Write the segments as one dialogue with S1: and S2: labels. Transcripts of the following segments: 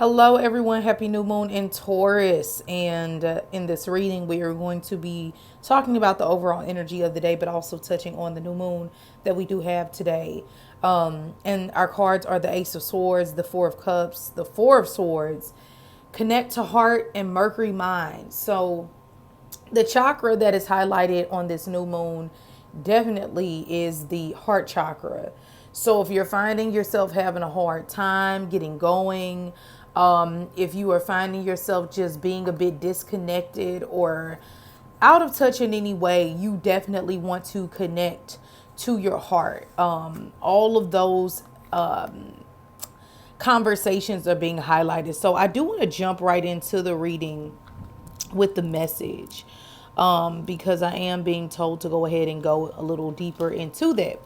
S1: Hello, everyone. Happy new moon in Taurus. And in this reading, we are going to be talking about the overall energy of the day, but also touching on the new moon that we do have today. And our cards are the Ace of Swords, the Four of Cups, the Four of Swords, Connect to Heart, and Mercury Mind. So, the chakra that is highlighted on this new moon definitely is the heart chakra. So if you're finding yourself having a hard time getting going, if you are finding yourself just being a bit disconnected or out of touch in any way, you definitely want to connect to your heart. All of those conversations are being highlighted. So I do want to jump right into the reading with the message, because I am being told to go ahead and go a little deeper into that.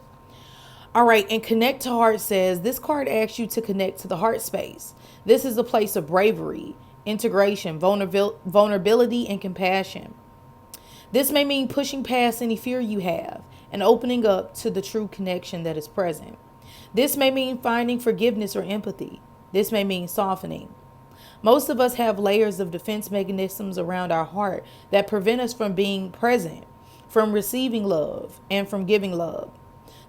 S1: All right, and Connect to Heart says this card asks you to connect to the heart space. This is a place of bravery, integration, vulnerability, and compassion. This may mean pushing past any fear you have and opening up to the true connection that is present. This may mean finding forgiveness or empathy. This may mean softening. Most of us have layers of defense mechanisms around our heart that prevent us from being present, from receiving love, and from giving love.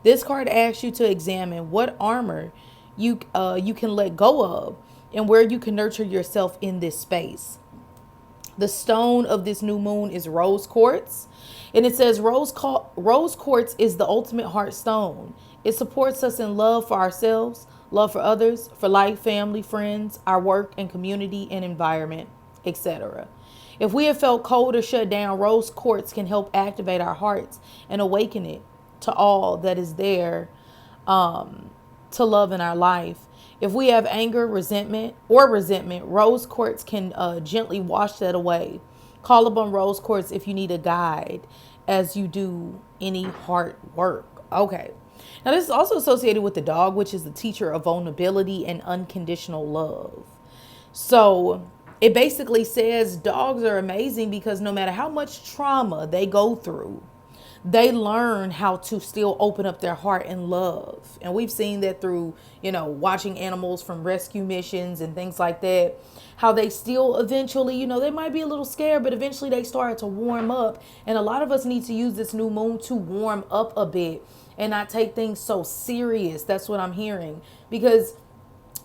S1: This card asks you to examine what armor you can let go of and where you can nurture yourself in this space. The stone of this new moon is rose quartz. And it says rose quartz is the ultimate heart stone. It supports us in love for ourselves, love for others, for life, family, friends, our work and community and environment, etc. If we have felt cold or shut down, rose quartz can help activate our hearts and awaken it to all that is there to love in our life. If we have anger, resentment, rose quartz can gently wash that away. Call upon rose quartz if you need a guide as you do any heart work. Okay. Now, this is also associated with the dog, which is the teacher of vulnerability and unconditional love. So it basically says dogs are amazing because no matter how much trauma they go through, they learn how to still open up their heart and love. And we've seen that through, watching animals from rescue missions and things like that, how they still eventually, they might be a little scared, but eventually they start to warm up. And a lot of us need to use this new moon to warm up a bit and not take things so serious. That's what I'm hearing, because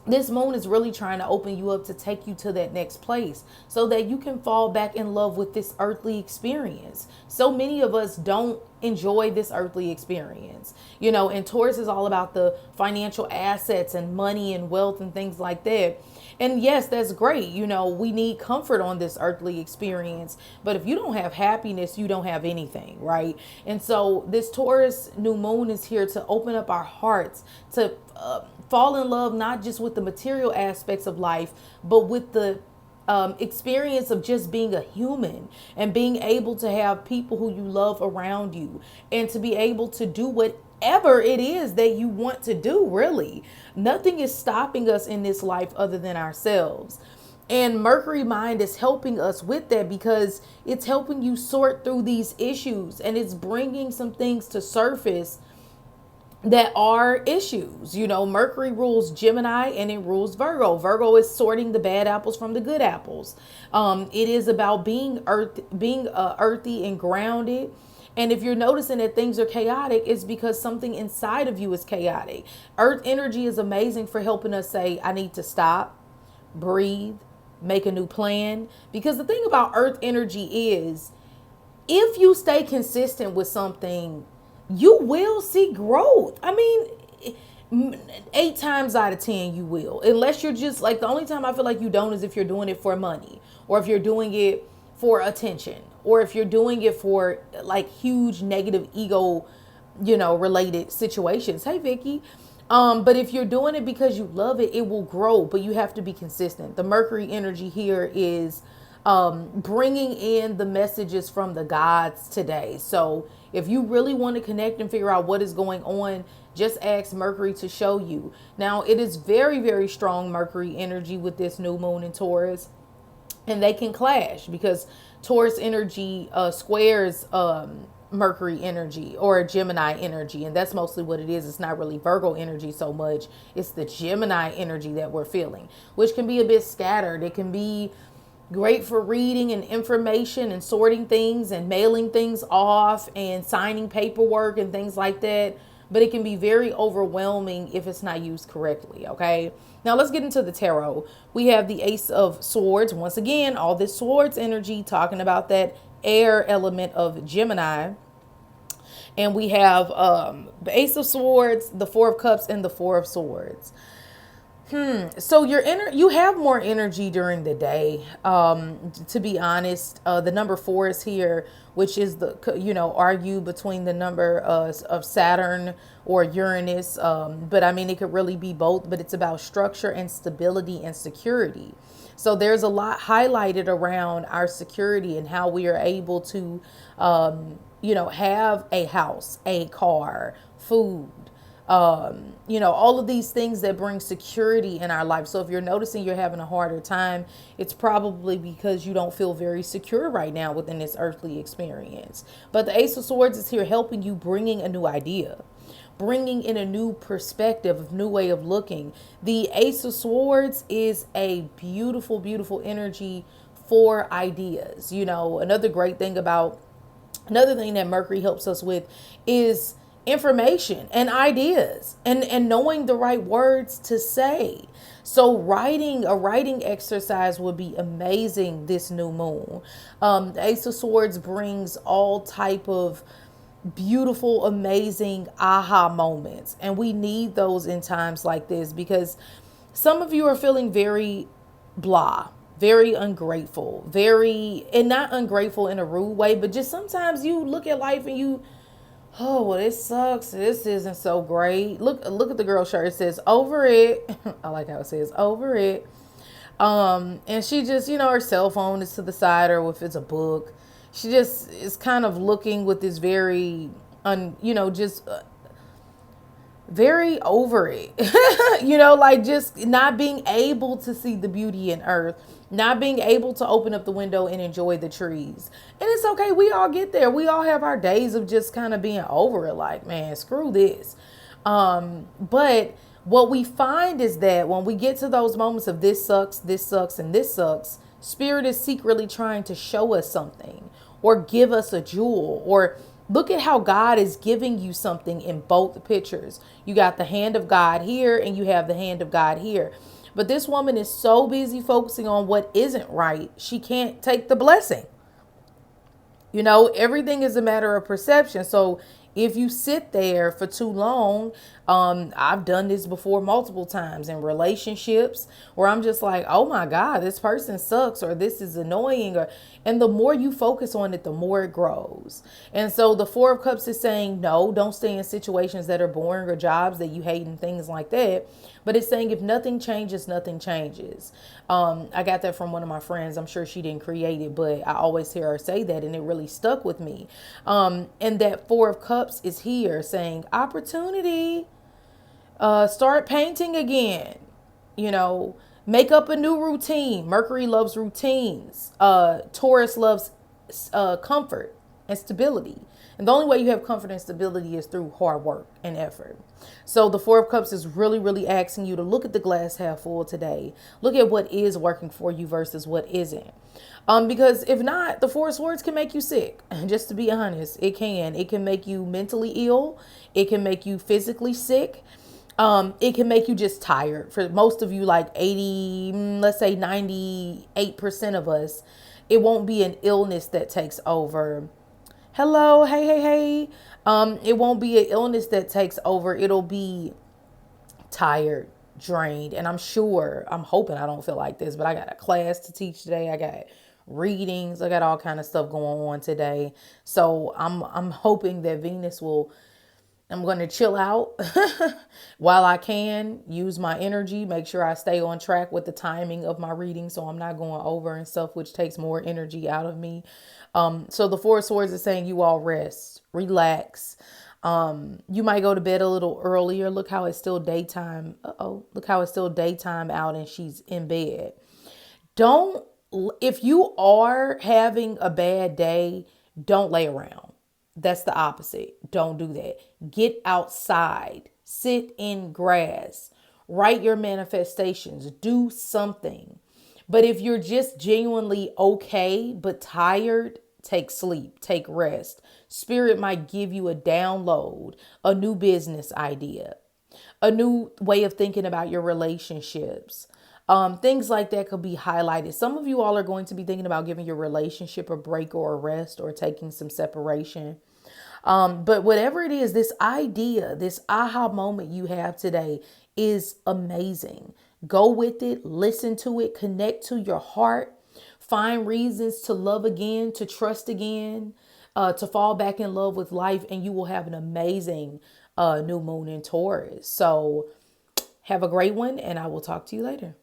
S1: this moon is really trying to open you up to take you to that next place so that you can fall back in love with this earthly experience. So many of us don't enjoy this earthly experience, and Taurus is all about the financial assets and money and wealth and things like that. And yes, that's great. We need comfort on this earthly experience. But if you don't have happiness, you don't have anything, right? And so this Taurus new moon is here to open up our hearts to fall in love, not just with the material aspects of life, but with the experience of just being a human and being able to have people who you love around you and to be able to do whatever it is that you want to do, really. Nothing is stopping us in this life other than ourselves. And Mercury Mind is helping us with that because it's helping you sort through these issues and it's bringing some things to surface that are issues. Mercury rules Gemini and it rules Virgo. Virgo is sorting the bad apples from the good apples. It is about being earthy and grounded. And if you're noticing that things are chaotic, it's because something inside of you is chaotic. Earth energy is amazing for helping us say, I need to stop, breathe, make a new plan. Because the thing about earth energy is, if you stay consistent with something, you will see growth. I mean, 8 times out of 10, you will. Unless you're just like, the only time I feel like you don't is if you're doing it for money, or if you're doing it for attention, or if you're doing it for like huge negative ego, related situations. Hey, Vicky. But if you're doing it because you love it, it will grow, but you have to be consistent. The Mercury energy here is bringing in the messages from the gods today. So if you really want to connect and figure out what is going on, just ask Mercury to show you. Now, it is very, very strong Mercury energy with this new moon in Taurus, and they can clash because Taurus energy squares Mercury energy or a Gemini energy. And that's mostly what it is. It's not really Virgo energy so much. It's the Gemini energy that we're feeling, which can be a bit scattered. It can be great for reading and information and sorting things and mailing things off and signing paperwork and things like that. But it can be very overwhelming if it's not used correctly. Okay. Now let's get into the tarot. We have the Ace of Swords. Once again, all this swords energy talking about that air element of Gemini. And we have the Ace of Swords, the Four of Cups, and the Four of Swords. So you have more energy during the day. To be honest, the number four is here, which is argue between the number of Saturn or Uranus. But I mean, it could really be both. But it's about structure and stability and security. So there's a lot highlighted around our security and how we are able to, have a house, a car, food, all of these things that bring security in our life. So if you're noticing you're having a harder time, it's probably because you don't feel very secure right now within this earthly experience. But the Ace of Swords is here helping you, bringing a new idea, bringing in a new perspective, a new way of looking. The Ace of Swords is a beautiful, beautiful energy for ideas. Another thing that Mercury helps us with is information and ideas and knowing the right words to say. So a writing exercise would be amazing this new moon. The Ace of Swords brings all type of beautiful, amazing aha moments. And we need those in times like this because some of you are feeling very blah, very ungrateful, and not ungrateful in a rude way, but just sometimes you look at life and oh, well, this sucks. This isn't so great. Look at the girl shirt. It says over it. I like how it says over it. And she just, her cell phone is to the side, or if it's a book, she just is kind of looking with this very, just very over it, like just not being able to see the beauty in earth, not being able to open up the window and enjoy the trees. And it's okay. We all get there. We all have our days of just kind of being over it. Like, man, screw this. But what we find is that when we get to those moments of this sucks, and this sucks, Spirit is secretly trying to show us something or give us a jewel, or look at how God is giving you something in both pictures. You got the hand of God here and you have the hand of God here. But this woman is so busy focusing on what isn't right, she can't take the blessing. Everything is a matter of perception. So if you sit there for too long, I've done this before multiple times in relationships where I'm just like, oh my God, this person sucks, or this is annoying, and the more you focus on it, the more it grows. And so the Four of Cups is saying, no, don't stay in situations that are boring or jobs that you hate and things like that. But it's saying if nothing changes, nothing changes. I got that from one of my friends. I'm sure she didn't create it, but I always hear her say that, and it really stuck with me. And that Four of Cups is here saying opportunity. Start painting again. Make up a new routine. Mercury loves routines. Taurus loves comfort and stability. And the only way you have comfort and stability is through hard work and effort. So the Four of Cups is really, really asking you to look at the glass half full today. Look at what is working for you versus what isn't. Because if not, the Four of Swords can make you sick. Just to be honest, it can. It can make you mentally ill. It can make you physically sick. It can make you just tired. For most of you, like 80, let's say 98% of us, it won't be an illness that takes over. Hello, hey. It won't be an illness that takes over. It'll be tired, drained. And I'm hoping I don't feel like this, but I got a class to teach today. I got readings. I got all kind of stuff going on today. So I'm hoping that I'm going to chill out while I can, use my energy, make sure I stay on track with the timing of my reading so I'm not going over and stuff, which takes more energy out of me. So the Four of Swords is saying you all rest, relax. You might go to bed a little earlier. Look how it's still daytime. Look how it's still daytime out and she's in bed. If you are having a bad day, don't lay around. That's the opposite. Don't do that. Get outside, sit in grass, write your manifestations, do something. But if you're just genuinely okay but tired, take sleep, take rest. Spirit might give you a download, a new business idea, a new way of thinking about your relationships. Things like that could be highlighted. Some of you all are going to be thinking about giving your relationship a break or a rest or taking some separation. But whatever it is, this idea, this aha moment you have today is amazing. Go with it, listen to it, connect to your heart, find reasons to love again, to trust again, to fall back in love with life, and you will have an amazing new moon in Taurus. So have a great one, and I will talk to you later.